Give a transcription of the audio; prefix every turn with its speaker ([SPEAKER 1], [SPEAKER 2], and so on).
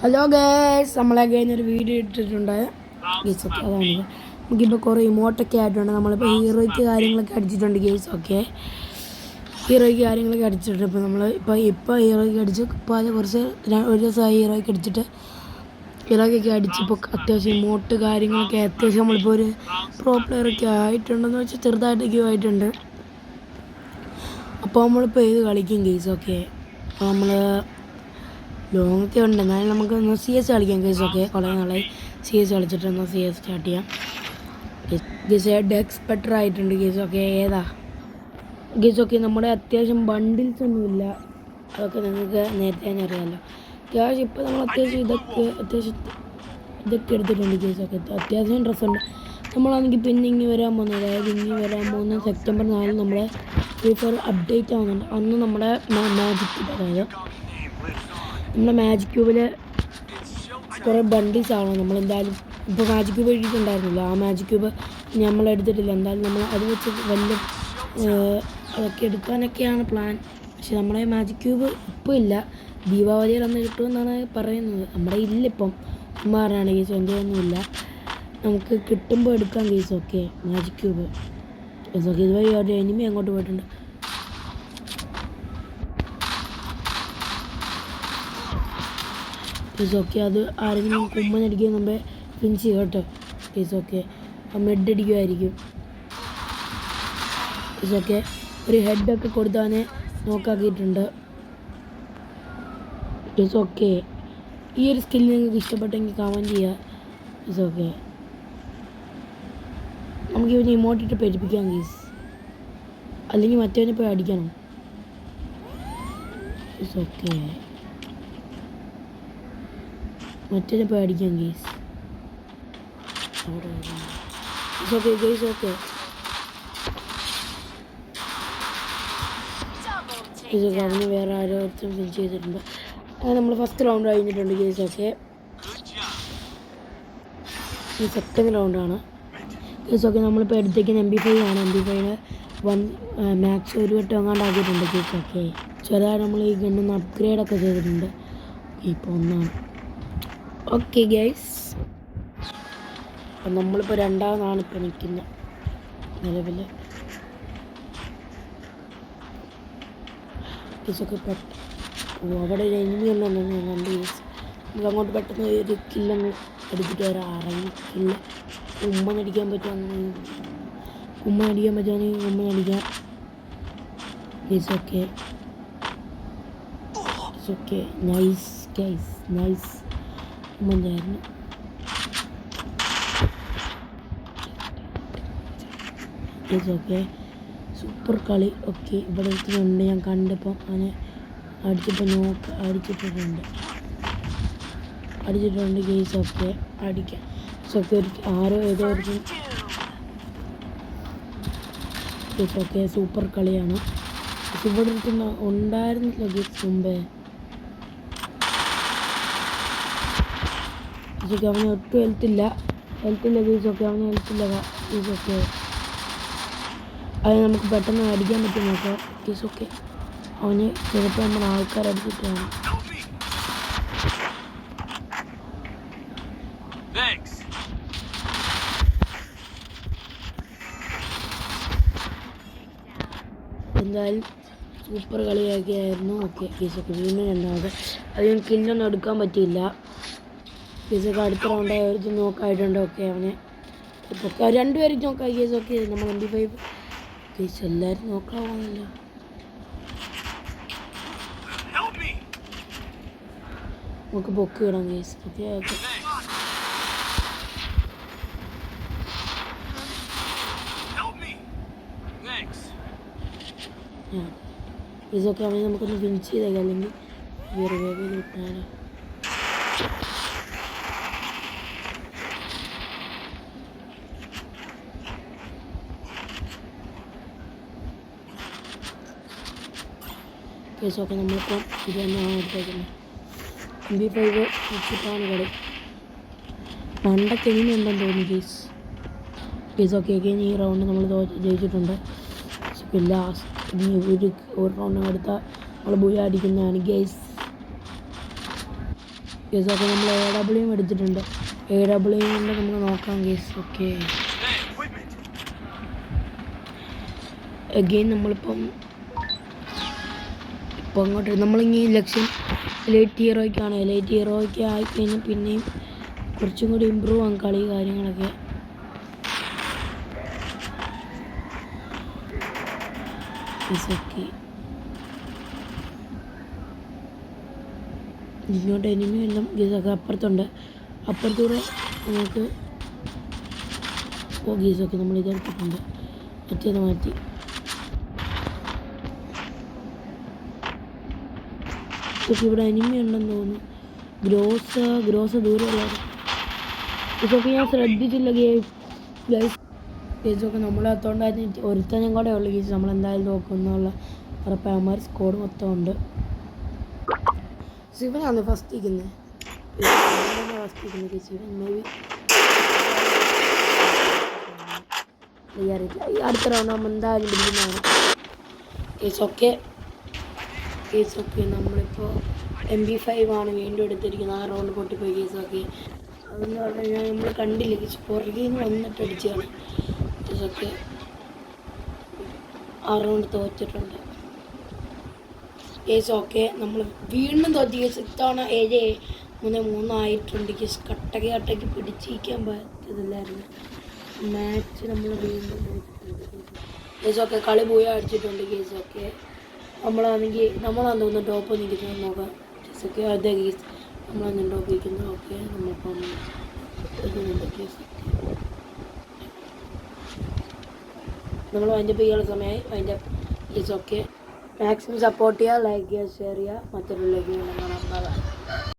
[SPEAKER 1] Hello guys, നമ്മളെ കഴിഞ്ഞൊരു video ഇട്ടിട്ടുണ്ട്. ഗേസ് ഒക്കെ അതാണ് നമുക്കിപ്പോൾ കുറേ ഇമോട്ടൊക്കെ ആയിട്ടുണ്ട്. നമ്മളിപ്പോൾ ഹീറോയ്ക്ക് കാര്യങ്ങളൊക്കെ അടിച്ചിട്ടുണ്ട്. ഗേസ് ഒക്കെ ഹീറോയ്ക്ക് കാര്യങ്ങളൊക്കെ അടിച്ചിട്ടുണ്ട്. ഇപ്പോൾ ഇപ്പോൾ ഹീറോയ്ക്ക് അടിച്ച് ഇപ്പോൾ അത് കുറച്ച് ഒരു ദിവസമായി ഹീറോയ്ക്ക് അടിച്ചിട്ട് ഹീറോയ്ക്കൊക്കെ അടിച്ചിപ്പോൾ അത്യാവശ്യം ഇമോട്ട് കാര്യങ്ങളൊക്കെ അത്യാവശ്യം നമ്മളിപ്പോൾ ഒരു പ്രോ പ്ലെയറൊക്കെ ആയിട്ടുണ്ടെന്ന് വെച്ചാൽ ചെറുതായിട്ടൊക്കെ ആയിട്ടുണ്ട്. അപ്പോൾ നമ്മളിപ്പോൾ ഇത് കളിക്കും ഗേസ് ഒക്കെ. അപ്പോൾ നമ്മൾ ലോങ്ങൊക്കെ ഉണ്ട്. എന്നാലും നമുക്ക് ഒന്ന് CS കളിക്കാം കേസൊക്കെ. കുറേ നാളായി CS കളിച്ചിട്ടൊന്ന് CS സ്റ്റാർട്ട് ചെയ്യാം. ഗേസ് ഡെക്സ് ബെറ്റർ ആയിട്ടുണ്ട് കേസൊക്കെ. ഏതാ ഗേസൊക്കെ നമ്മുടെ അത്യാവശ്യം ബണ്ടിൽസ് ഒന്നുമില്ല. അതൊക്കെ നിങ്ങൾക്ക് നേരത്തെ തന്നെ അറിയാമല്ലോ. ക്യാഷ് ഇപ്പോൾ നമ്മൾ അത്യാവശ്യം ഇതൊക്കെ എടുത്തിട്ടുണ്ട് കേസൊക്കെ. അത്യാവശ്യം ഡ്രസ്സുണ്ട്. നമ്മളാണെങ്കിൽ പിന്നെ ഇനി വരാൻ പോകുന്നത്, അതായത് ഇനി വരാൻ പോകുന്ന സെപ്റ്റംബർ 4 നമ്മുടെ ഫ്രീ ഫയർ അപ്ഡേറ്റ് ആവുന്നുണ്ട്. അന്ന് നമ്മുടെ മാജിക്, അതായത് നമ്മുടെ മാജിക് ക്യൂബിൽ കുറേ ബണ്ടിൽസ് ആവണം. നമ്മളെന്തായാലും ഇപ്പോൾ മാജിക് ക്യൂബ് എഴുതിയിട്ടുണ്ടായിരുന്നില്ല. ആ മാജിക് ക്യൂബ് നമ്മളെടുത്തിട്ടില്ല. എന്തായാലും നമ്മൾ അത് വെച്ച് വലിയ അതൊക്കെ എടുക്കാനൊക്കെയാണ് പ്ലാൻ. പക്ഷെ നമ്മുടെ മാജിക് ക്യൂബ് ഇപ്പോൾ ഇല്ല. ദീപാവലിയിൽ അന്ന് കിട്ടുമെന്നാണ് പറയുന്നത്. നമ്മുടെ ഇല്ലിപ്പം മാറാണ് കേസ്. എൻ്റെ ഒന്നുമില്ല. നമുക്ക് കിട്ടുമ്പോൾ എടുക്കാം കേസ്. ഓക്കെ, മാജിക് ക്യൂബ് കേസൊക്കെ. ഇതുവഴി ഒരു എനിമി അങ്ങോട്ട് പോയിട്ടുണ്ട്. കേസൊക്കെ അത് ആരെങ്കിലും കുമ്മനടിക്കാൻ മുമ്പേ ഫിനിഷ് ചെയ്യും കേട്ടോ. കേസൊക്കെ മെഡ് അടിക്കുമായിരിക്കും. കേസൊക്കെ ഒരു ഹെഡൊക്കെ കൊടുത്താനെ നോക്കാക്കിയിട്ടുണ്ട്. കേസൊക്കെ ഈ ഒരു സ്കില്ല് നിങ്ങൾക്ക് ഇഷ്ടപ്പെട്ടെങ്കിൽ കമൻറ്റ് ചെയ്യുക. കേസൊക്കെ നമുക്ക് ഇവനെ ഇമോട്ടിട്ട് പേടിപ്പിക്കാം കേസ്, അല്ലെങ്കിൽ മറ്റവനെ പോയി അടിക്കണം. കേസൊക്കെ മറ്റേ പോയി അടിക്കാം കേസ്. ഓക്കെ ഗേസ്, ഓക്കെ ഇതൊക്കെ അവന് വേറെ ആരോരുത്തരും ഫിനിഷ് ചെയ്തിട്ടുണ്ട്. അങ്ങനെ നമ്മൾ ഫസ്റ്റ് റൗണ്ട് കഴിഞ്ഞിട്ടുണ്ട് ഗേസ്. ഓക്കെ, ഈ സെക്കൻഡ് റൗണ്ടാണ് ഗേസ്. ഓക്കെ, നമ്മളിപ്പോൾ എടുത്തേക്കുന്ന MP5 ആണ്. MP5 മാക്സ് ഒരു വട്ടം അങ്ങാണ്ടാക്കിയിട്ടുണ്ട് ഗേസ്. ഓക്കെ, ചെറുതായി നമ്മൾ ഈ ഗണ്ണൊന്ന് അപ്ഗ്രേഡൊക്കെ ചെയ്തിട്ടുണ്ട്. ഇപ്പോൾ ഒന്നാണ്. ഓക്കെ ഗൈസ്, അപ്പം നമ്മളിപ്പോൾ രണ്ടാമതാണ് ഇപ്പോൾ നിൽക്കുന്നത് നിലവിൽ. കേസൊക്കെ അവിടെ ഒരു എനിമി ഉണ്ടെന്ന് ഞാൻ കണ്ടു കേസ്. നമുക്ക് അങ്ങോട്ട് പെട്ടെന്ന് ഒരു കില്ലങ്ങ് എടുത്തിട്ട് വരാം. കില്ല് ഉമ്മനടിക്കാൻ പറ്റുമെങ്കിൽ ഉമ്മനടിക്കാം കേസൊക്കെ. ഓക്കെ, നൈസ് ഗൈസ്, നൈസ് ഉമ്മനായിരുന്നു. ഓക്കെ, സൂപ്പർ കളി. ഓക്കെ, ഇവിടെ എടുത്തിട്ടുണ്ട്. ഞാൻ കണ്ടപ്പോൾ അവനെ അടിച്ചിട്ടുണ്ട് കേസ്. ഓക്കെ, അടിക്കാം. ഓക്കെ, ആരോ ഏതോ കേസ്. ഓക്കെ, സൂപ്പർ കളിയാണ്. ഇവിടെ ഉണ്ടായിരുന്നില്ല കേസ് മുമ്പേ. കേസൊക്കെ അവന് ഒട്ടും ഹെൽത്തില്ല കേസൊക്കെ. അവന് ഹെൽത്തില്ല കേസൊക്കെ. അത് നമുക്ക് പെട്ടെന്ന് അടിക്കാൻ പറ്റും നോക്കാം കേസൊക്കെ. അവന് ചിലപ്പോൾ നമ്മുടെ ആൾക്കാരടിച്ചിട്ടാണ്. എന്തായാലും സൂപ്പർ കളിയൊക്കെയായിരുന്നു. ഓക്കെ കേസൊക്കെ വീണ്ടും രണ്ടാമത്. അതിന് കില്ലൊന്നും എടുക്കാൻ പറ്റിയില്ല കേസൊക്കെ. അടുത്ത റൗണ്ടായി നോക്കായിട്ടുണ്ട്. ഓക്കെ, അവനെ ഇപ്പോൾ രണ്ടുപേരും നോക്കാം കേസൊക്കെ. നമ്മൾ MP5 കേസ് എല്ലാവരും നോക്കാവുന്നില്ല. നമുക്ക് പൊക്ക് ഇടാം കേസ്. ഓക്കെ, ഓക്കെ ഇതൊക്കെ അവനെ നമുക്കൊന്ന് ഫിനിഷ് ചെയ്തേക്കാം, അല്ലെങ്കിൽ റിവൈവ് ചെയ്ത് കിട്ടാനോ. കേസൊക്കെ നമ്മളിപ്പോൾ ഇത് തന്നെയാണ് എടുത്തേക്കുന്നത്. MP5 വെച്ചിട്ടാണ് കളി. പണ്ടൊക്കെ ഇനിയുണ്ടെന്ന് തോന്നി കേസൊക്കെ. ഇനി ഈ റൗണ്ട് നമ്മൾ ജയിച്ചിട്ടുണ്ട്. ലാസ്റ്റ് ഇനി ഒരു റൗണ്ട് എടുത്താൽ നമ്മൾ ബുയ അടിക്കുന്നതാണ് ഗേസ്. കേസ് ഓക്കെ നമ്മൾ AW എടുത്തിട്ടുണ്ട്. AW കൊണ്ട് നമുക്ക് നോക്കാം കേസ്. ഓക്കെ അഗെയിൻ നമ്മളിപ്പം അങ്ങോട്ട് നമ്മളിങ്ങനെ ലക്ഷ്യം എലൈറ്റ് ഹീറോയ്ക്കാണ്. എലൈറ്റ് ഹീറോയ്ക്ക് ആയിക്കഴിഞ്ഞാൽ പിന്നെയും കുറച്ചും കൂടി ഇമ്പ്രൂവ് ആകും കളി കാര്യങ്ങളൊക്കെ. ഓക്കെ ഇങ്ങോട്ട് എനിമി എല്ലാം ഗീസൊക്കെ അപ്പുറത്തുണ്ട്. അപ്പുറത്തൂടെ നമുക്ക് ഗീസൊക്കെ നമ്മൾ ഇതെടുത്തിട്ടുണ്ട്. മറ്റേത് മാറ്റി ഇവിടെ എനിമി ഉണ്ടെന്ന് തോന്നുന്നു. ഗ്രോസ് ദൂരമുള്ള ഇതൊക്കെ ഞാൻ ശ്രദ്ധിച്ചില്ല ഗേസൊക്കെ നമ്മളെത്തോണ്ടായിരുന്നു. ഒരുത്തനും കൂടെ ഉള്ളു ഗീസ്. നമ്മളെന്തായാലും നോക്കുന്നുള്ള ഉറപ്പായമാർ സ്കോഡ് മൊത്തം ഉണ്ട്. ശിവനാണ് ഫസ്റ്റ് ഇരിക്കുന്നത്. ശിവൻ മേ ബി അറിയില്ല. ഈ അടുത്ത റൗണ്ട് നമ്മൾ എന്തായാലും പിടിക്കുന്നതാണ്. കേസൊക്കെ നമ്മളിപ്പോൾ MP5 ആണ് വീണ്ടും എടുത്തിരിക്കുന്നത്. 6 റൗണ്ട് പൊട്ടിപ്പോയി കേസൊക്കെ. അതെന്ന് പറഞ്ഞു കഴിഞ്ഞാൽ നമ്മൾ കണ്ടില്ല കേസ്. പുറകിൽ നിന്ന് വന്നിട്ട് അടിച്ചാണ് കേസൊക്കെ. 6 റൗണ്ട് തോറ്റിട്ടുണ്ട് കേസൊക്കെ. നമ്മൾ വീണ്ടും തോറ്റി കേസ്. ഇത്തവണ 7-3 ആയിട്ടുണ്ട് കേസ്. കട്ടയ്ക്ക് പിടിച്ചിരിക്കാൻ പറ്റത്തില്ലായിരുന്നു. മാച്ച് നമ്മൾ വീണ്ടും തോറ്റിട്ടുണ്ട് കേസൊക്കെ. കളി പോയി അടിച്ചിട്ടുണ്ട് കേസൊക്കെ. നമ്മളാന്ന് തോന്നുന്നു ടോപ്പ് നിൽക്കുന്നത്. നോക്കാം കേസൊക്കെ. അതെ കേസ് നമ്മളന്ന് ടോപ്പ് നിൽക്കുന്നത്. ഓക്കെ നമ്മളിപ്പം ഇതുണ്ട് കേസ്. നമ്മൾ അതിൻ്റെ ചെയ്യാനുള്ള സമയമായി. അതിൻ്റെ കേസൊക്കെ മാക്സിമം സപ്പോർട്ട് ചെയ്യുക, ലൈക്ക് ചെയ്യുക, ഷെയർ ചെയ്യുക. മറ്റൊരു ലൈക്ക് കാണാം.